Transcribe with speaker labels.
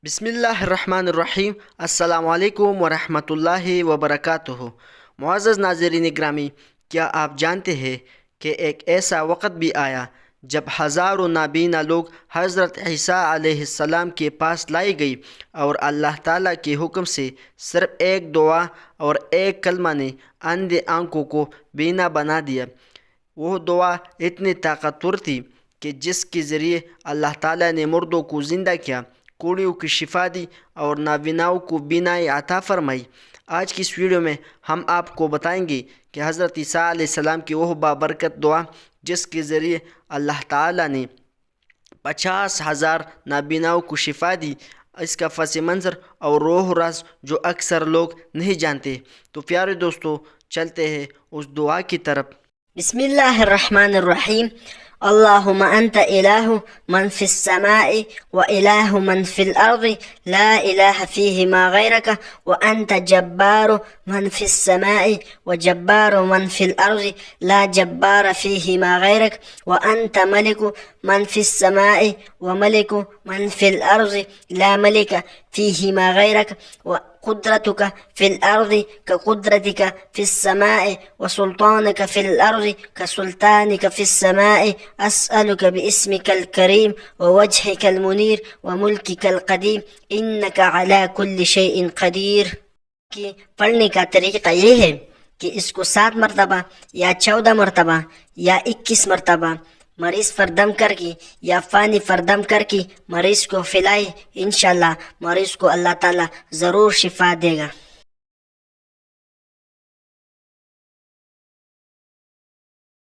Speaker 1: بسم اللہ الرحمن الرحیم۔ السلام علیکم ورحمۃ اللہ وبرکاتہ۔ معزز ناظرین گرامی، کیا آپ جانتے ہیں کہ ایک ایسا وقت بھی آیا جب ہزاروں نابینا لوگ حضرت عیسیٰ علیہ السلام کے پاس لائی گئی اور اللہ تعالیٰ کے حکم سے صرف ایک دعا اور ایک کلمہ نے اندھے آنکھوں کو بینا بنا دیا۔ وہ دعا اتنی طاقتور تھی کہ جس کے ذریعے اللہ تعالیٰ نے مردوں کو زندہ کیا، کوڑیوں کی شفا دی اور نابیناؤں کو بینائی عطا فرمائی۔ آج کی اس ویڈیو میں ہم آپ کو بتائیں گے کہ حضرت عیسیٰ علیہ السلام کی وہ بابرکت دعا جس کے ذریعے اللہ تعالیٰ نے 50,000 نابیناؤں کو شفا دی، اس کا پس منظر اور روح راز جو اکثر لوگ نہیں جانتے۔ تو پیارے دوستو، چلتے ہیں اس دعا کی طرف۔
Speaker 2: بسم اللہ الرحمن الرحیم۔ اللہم انت الہ من فی السماء و الہ من فی الارض لا الہ فیہما غیرک وانت جبار من فی السماء و جبار من فی الارض لا جبار فیہما غیرک وانت ملک من فی السماء و ملک من فی الارض لا ملک فیہما غیرک قدرتك في الأرض كقدرتك في السماء وسلطانك في الأرض كسلطانك في السماء أسألك باسمك الكريم ووجهك المنير وملكك القديم إنك على كل شيء قدير۔ کہ پڑھنے کا طریقہ یہ ہے کہ اس کو 7 مرتبہ یا 14 مرتبہ یا 21 مرتبہ مریض پر دم کر کے یا پانی پر دم کر کے مریض کو پھلائے، انشاءاللہ مریض کو اللہ تعالیٰ ضرور شفا دے گا۔